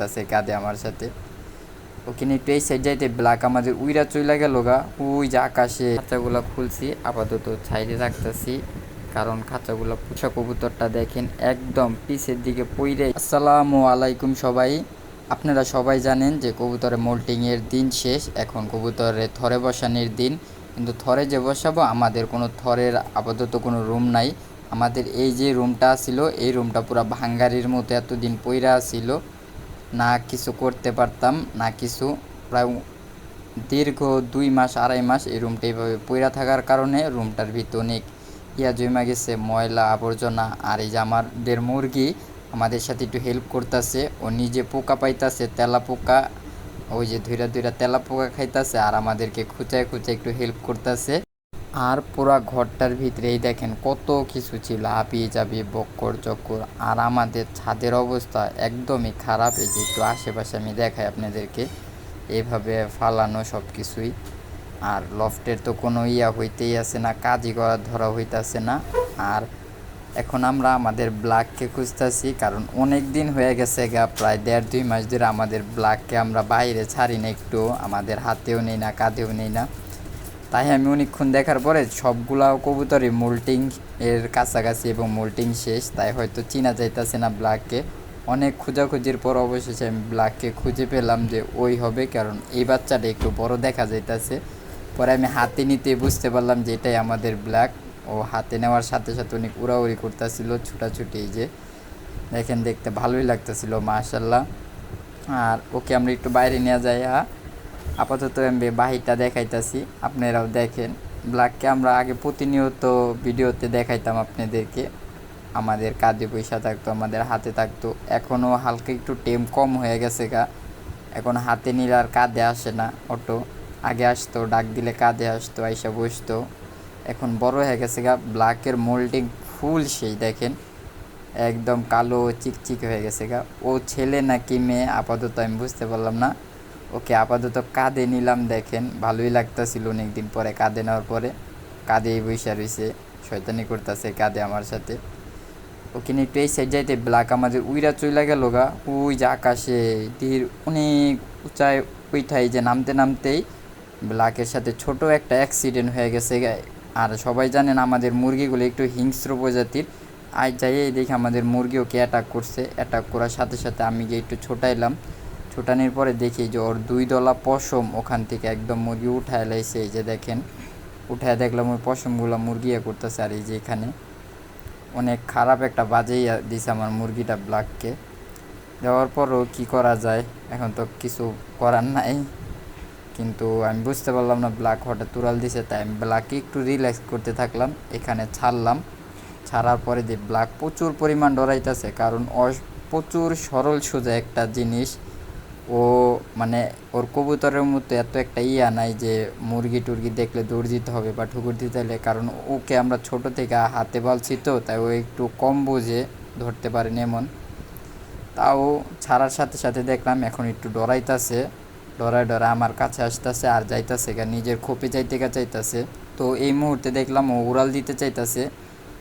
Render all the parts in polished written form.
তাছে কাঁদে আমার সাথে। ওখানে একটু এই সাইড যাইতে ব্ল্যাক আমাদের উইরা চইলা গেল গা, ওই যে আকাশে। খাঁচাগুলা খুলছি, আপাতত ছাইরে রাখতেছি, কারণ খাঁচাগুলা পুষা কবুতরটা দেখেন একদম পিছের দিকে পইরে। আসসালামু আলাইকুম সবাই। আপনারা সবাই জানেন যে কবুতরের মোল্টিংয়ের দিন শেষ, এখন কবুতরের থরে বসানোর দিন। কিন্তু থরে যে বসাবো, আমাদের কোনো থরের আপাতত কোনো রুম নাই। আমাদের এই যে রুমটা ছিল, এই রুমটা পুরো ভাঙ্গারির মতো এতদিন পইরা ছিল, না কিছু করতে পারতাম না কিছু। প্রায় দীর্ঘ 2 মাস 2.5 মাস এই রুমটা এইভাবে পইরা থাকার কারণে রুমটার ভিতর অনেক জমা গেছে, ময়লা আবর্জনা। আর এই যে আমাদের মুরগি আমাদের সাথে একটু হেল্প করতেছে, ও নিজে পোকা পাইতাছে, তেলা পোকা, ওই যে ধুইরা ধুইরা তেলা পোকা খাইতেছে, আর আমাদেরকে খুঁচায় খুঁচায় একটু হেল্প করতেছে। আর পুরা ঘরটার ভিতরেই দেখেন কত কিছু ছিল, হাবি জাবি বক্কর চক্কর। আর আমাদের ছাদের অবস্থা একদমই খারাপ। এই যে একটু আশেপাশে আমি দেখাই আপনাদেরকে, এইভাবে ফালানো সব কিছুই। আর লফটের তো কোনো হইতেই আছে না, কাজই করা ধরা হইতেছে না। আর এখন আমরা আমাদের ব্ল্যাককে খুঁজতেছি, কারণ অনেক দিন হয়ে গেছে গা, প্রায় 1.5-2 মাস ধরে আমাদের ব্ল্যাককে আমরা বাইরে ছাড়ি না, একটু আমাদের হাতেও নেই না, কাঁধেও নেই না। তাই আমি অনেকক্ষণ দেখার পরে সবগুলা কবুতরই মোল্টিং এর কাছাকাছি এবং মোল্টিং শেষ, তাই হয়তো চিনা যাইতেছে না ব্ল্যাককে। অনেক খোঁজাখুঁজির পর অবশেষে আমি ব্ল্যাককে খুঁজে পেলাম যে ওই হবে, কারণ এই বাচ্চাটা একটু বড় দেখা যাইতেছে। পরে আমি হাতে নিতে বুঝতে পারলাম যে এটাই আমাদের ব্ল্যাক। ও হাতে নেওয়ার সাথে সাথে অনেক উড়াউড়ি করতেছিল, ছুটাছুটি। এই যে দেখেন, দেখতে ভালোই লাগতেছিল মাশাল্লাহ। আর ওকে আমরা একটু বাইরে নিয়ে যাই। আপাতত আমি বাহিরটা দেখাইতেছি, আপনারাও দেখেন। ব্ল্যাককে আমরা আগে প্রতিনিয়ত ভিডিওতে দেখাইতাম আপনাদেরকে, আমাদের কাঁধে পয়সা থাকতো, আমাদের হাতে থাকতো। এখনও হালকা একটু টেম কম হয়ে গেছে গা, এখন হাতে নিলে আর কাঁধে আসে না অটো। আগে আসতো, ডাক দিলে কাঁধে আসতো, আইসা বসতো। এখন বড় হয়ে গেছে গা। ব্ল্যাকের মোল্ডিং ফুল সেই দেখেন, একদম কালো চিকচিক হয়ে গেছে গা। ও ছেলে নাকি মেয়ে আপাতত আমি বুঝতে পারলাম না। ওকে আপাতত কাঁধে নিলাম, দেখেন ভালোই লাগতেছিল অনেক দিন পরে কাঁধে নেওয়ার পরে। কাঁধেই বৈশা রয়েছে, শয়তানি করতেছে কাঁধে আমার সাথে। ওখানে একটু এই সাইড যাইতে ব্ল্যাক আমাদের উইরা চইলা গেল গা, ওই যে আকাশে তীর অনেক উঁচায় উঠাই যে নামতে নামতেই ব্ল্যাকের সাথে ছোট একটা অ্যাক্সিডেন্ট হয়ে গেছে। আর সবাই জানেন আমাদের মুরগিগুলো একটু হিংস্র প্রজাতির। আজ যাই দেখি আমাদের মুরগি ওকে অ্যাটাক করছে। অ্যাটাক করার সাথে সাথে আমি গিয়ে একটু ছোটাইলাম। ছোটানোর পরে দেখি যে ওর 2 দলা পশম ওখান থেকে একদম মুরগি উঠায় লাইছে। এই যে দেখেন, উঠায় দেখলাম ওই পশমগুলো মুরগি করতেছে। আর এই যে এখানে অনেক খারাপ একটা বাজেই দিছে আমার মুরগিটা ব্ল্যাককে। দেওয়ার পরও কী করা যায়, এখন তো কিছু করার নাই। কিন্তু আমি বুঝতে পারলাম না ব্ল্যাক হঠাৎ তুরাল দিছে, তাই আমি ব্ল্যাককে একটু রিল্যাক্স করতে থাকলাম। এখানে ছাড়লাম, ছাড়ার পরে যে ব্ল্যাক প্রচুর পরিমাণ ডরাইতেছে, কারণ প্রচুর সরল সোজা একটা জিনিস। ও মানে ওর কবুতরের মতো এত একটা নাই যে মুরগি টুরগি দেখলে দৌড় দিতে হবে বা ঠুকুর দিতে হলে, কারণ ওকে আমরা ছোট থেকে হাতে পালছি, তো তাই ও একটু কম বুঝে, ধরতে পারেন এমন। তাও ছাড়ার সাথে সাথে দেখলাম এখন একটু ডরাইতেছে, ডরায় ডরায় আমার কাছে আসতেছে আর যাইতেছে গা, নিজের খোপে যাইতে গা চাইতেছে। তো এই মুহূর্তে দেখলাম ও উড়াল দিতে চাইতেছে।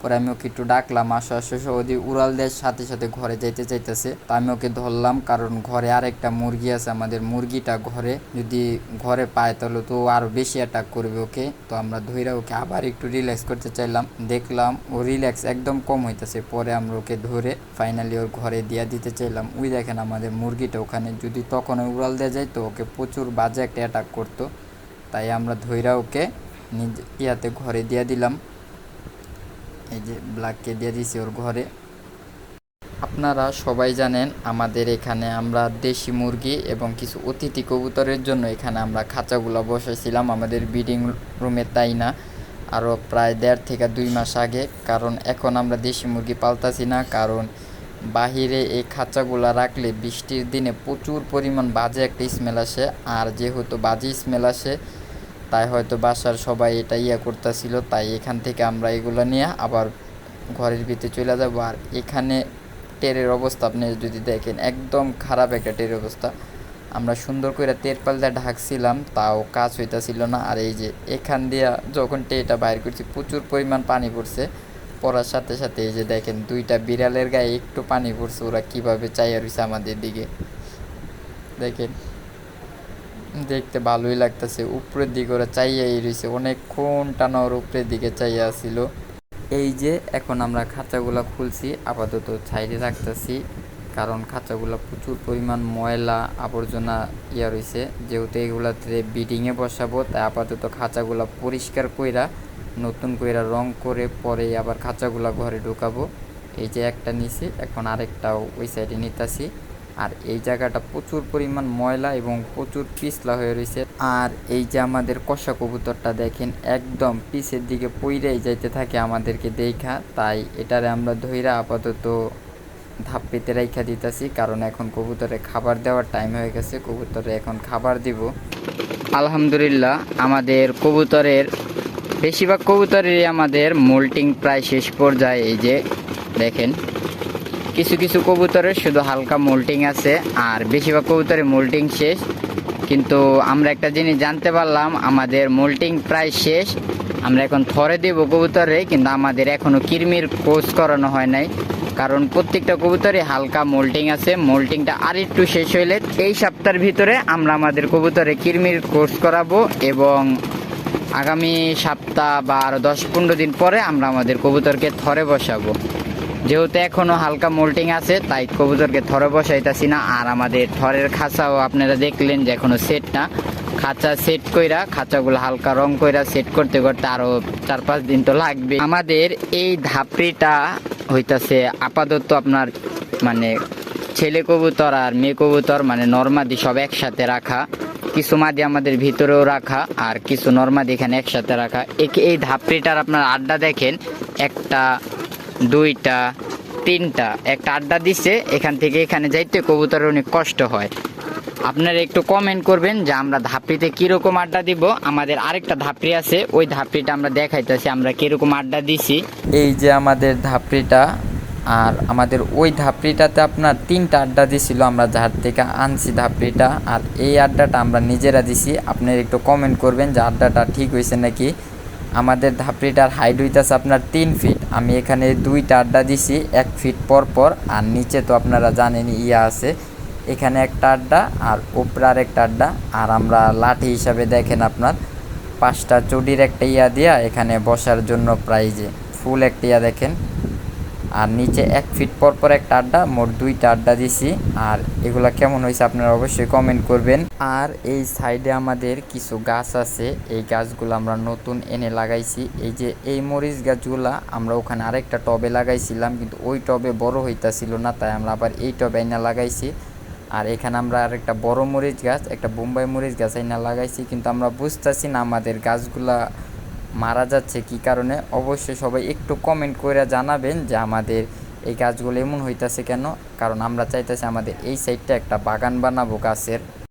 পরে আমি ওকে একটু ডাকলাম, আসো আসো সৌদি। উড়াল দেওয়ার সাথে সাথে ঘরে যাইতে চাইতেছে, তো আমি ওকে ধরলাম, কারণ ঘরে আরেকটা মুরগি আছে। আমাদের মুরগিটা ঘরে যদি ঘরে পায় তাহলে তো আরও বেশি অ্যাটাক করবে ওকে। তো আমরা ধইরা ওকে আবার একটু রিল্যাক্স করতে চাইলাম, দেখলাম ও রিল্যাক্স একদম কম হইতেছে। পরে আমরা ওকে ধরে ফাইনালি ওর ঘরে দিয়া দিতে চাইলাম। ওই দেখেন আমাদের মুরগিটা ওখানে, যদি তখন উড়াল দেওয়া যায় তো ওকে প্রচুর বাজে একটা অ্যাটাক করতো। তাই আমরা ধইরা ওকে ইয়াতে ঘরে দিয়া দিলাম। এই যে ব্ল্যাককে দিয়ে দিছি ওর ঘরে। আপনারা সবাই জানেন আমাদের এখানে আমরা দেশি মুরগি এবং কিছু অতিথি কবুতরের জন্য এখানে আমরা খাঁচাগুলো বসাইছিলাম আমাদের ব্রিডিং রুমে, তাই না আরও প্রায় 1.5 থেকে 2 মাস আগে। কারণ এখন আমরা দেশি মুরগি পালতাছি না, কারণ বাহিরে এই খাঁচাগুলো রাখলে বৃষ্টির দিনে প্রচুর পরিমাণ বাজে একটা স্মেল আসে। আর যেহেতু বাজে স্মেল আসে, তাই হয়তো বাসার সবাই এটা করতেছিল, তাই এখান থেকে আমরা এগুলো নিয়ে আবার ঘরের ভিতরে চলে যাব। আর এখানে টেরের অবস্থা আপনি যদি দেখেন, একদম খারাপ একটা টেরের অবস্থা। আমরা সুন্দর করে তেরপাল দিয়ে ঢাকছিলাম, তাও কাজ হইতাছিল না। আর এই যে এখান দিয়ে যখন টেটা বাইর করছি, প্রচুর পরিমাণ পানি পড়ছে। পড়ার সাথে সাথে এই যে দেখেন 2টা বিড়ালের গায়ে একটু পানি পড়ছে, ওরা কীভাবে চাইয়া রয়েছে আমাদের দিকে। দেখেন, দেখতে ভালোই লাগতেছে। উপরের দিকে ওরা চাইয়াই রয়েছে, অনেকক্ষণ টানা ওর উপরের দিকে চাইয়া আসছিল। এই যে এখন আমরা খাঁচাগুলা খুলছি, আপাতত সাইডে রাখতেছি, কারণ খাঁচাগুলো প্রচুর পরিমাণ ময়লা আবর্জনা রয়েছে। যেহেতু এগুলাতে ব্রিডিংয়ে বসাবো, তাই আপাতত খাঁচাগুলো পরিষ্কার কইরা নতুন কইরা রং করে পরে আবার খাঁচাগুলো ঘরে ঢুকাবো। এই যে একটা নিছি, এখন আরেকটাও ওই সাইডে নিতেছি। আর এই জায়গাটা প্রচুর পরিমাণ ময়লা এবং প্রচুর পিছলা হয়ে রয়েছে। আর এই যে আমাদের কষা কবুতরটা দেখেন, একদম পিছের দিকে পইরাই যাইতে থাকে আমাদেরকে দেখা, তাই এটারে আমরা ধইরা আপাতত ধাপ পেতে রাইখা দিতেছি, কারণ এখন কবুতরে খাবার দেওয়ার টাইম হয়ে গেছে। কবুতরে এখন খাবার দিব। আলহামদুলিল্লাহ, আমাদের কবুতরের বেশিরভাগ কবুতরেরই আমাদের মোল্টিং প্রায় শেষ পর্যায়ে। এই যে দেখেন, কিছু কিছু কবুতরের শুধু হালকা মোল্টিং আছে, আর বেশিরভাগ কবুতরে মোল্টিং শেষ। কিন্তু আমরা একটা জিনিস জানতে পারলাম, আমাদের মোল্টিং প্রায় শেষ। আমরা এখন থরে দেব কবুতরে, কিন্তু আমাদের এখনও কৃমির কোর্স করানো হয় নাই, কারণ প্রত্যেকটা কবুতরে হালকা মোল্টিং আছে। মোল্টিংটা আর একটু শেষ হইলে এই সপ্তাহের ভিতরে আমরা আমাদের কবুতরে কৃমির কোর্স করাবো, এবং আগামী সপ্তাহ বা আরও 10-15 দিন পরে আমরা আমাদের কবুতরকে থরে বসাবো। যেহেতু এখনও হালকা মোল্টিং আছে, তাই কবুতরকে থরে বসাইতেছি না। আর আমাদের থরের খাঁচাও আপনারা দেখলেন যে এখনও সেট না। খাঁচা সেট কইরা, খাঁচাগুলো হালকা রং কইরা সেট করতে করতে আরও 4-5 দিন তো লাগবে। আমাদের এই ধাপড়িটা হইতাছে আপাতত আপনার মানে ছেলে কবুতর আর মেয়ে কবুতর, মানে নর্মাদি সব একসাথে রাখা। কিছু মাদি আমাদের ভিতরেও রাখা, আর কিছু নর্মাদি এখানে একসাথে রাখা। এই ধাপড়িটার আপনার আড্ডা দেখেন, 1টা 2টা 3টা, একটা আড্ডা দিচ্ছে। এখান থেকে এখানে যাইতে কবুতরের অনেক কষ্ট হয়। আপনারা একটু কমেন্ট করবেন যে আমরা ধাপড়িতে কীরকম আড্ডা দিব। আমাদের আরেকটা ধাপড়ি আছে, ওই ধাপড়িটা আমরা দেখাইতেছি আমরা কীরকম আড্ডা দিছি। এই যে আমাদের ধাপড়িটা, আর আমাদের ওই ধাপড়িটাতে আপনার 3টা আড্ডা দিছিল, আমরা যার থেকে আনছি ধাপড়িটা। আর এই আড্ডাটা আমরা নিজেরা দিছি। আপনারা একটু কমেন্ট করবেন যে আড্ডাটা ঠিক হয়েছে নাকি। আমাদের ধাপড়িটার হাইট হইতেছে আপনার 3 ফিট। আমি এখানে 2টা আড্ডা দিছি 1 ফিট পর পর। আর নিচে তো আপনারা জানেন আছে, এখানে একটা আড্ডা আর উপরে আরেকটা আড্ডা। আর আমরা লাঠি হিসাবে দেখেন আপনার 5টা চুডির একটা দিয়া এখানে বসার জন্য প্রাইজে ফুল একটা দেখেন। আর নিচে 1 ফিট পর পর একটা আড্ডা, মোট 2টা আড্ডা দিছি। আর এগুলা কেমন হয়েছে আপনারা অবশ্যই কমেন্ট করবেন। আর এই সাইডে আমাদের কিছু গাছ আছে, এই গাছগুলো আমরা নতুন এনে লাগাইছি। এই যে এই মরিচ গাছগুলা আমরা ওখানে আরেকটা টবে লাগাইছিলাম, কিন্তু ওই টবে বড় হইতাছিল না, তাই আমরা আবার এই টবে এনে লাগাইছি। আর এখানে আমরা আরেকটা বড় মরিচ গাছ, একটা বোম্বাই মরিচ গাছ এনে লাগাইছি, কিন্তু আমরা বুঝতেছি না আমাদের গাছগুলা মারা যাচ্ছে কি কারণে। অবশ্যই সবাই একটু কমেন্ট করে জানাবেন যে আমাদের এই গাছগুলো এমন হইতাছে কেন, কারণ আমরা চাইতেছি আমাদের এই সাইডটা একটা বাগান বানাবো গাছের।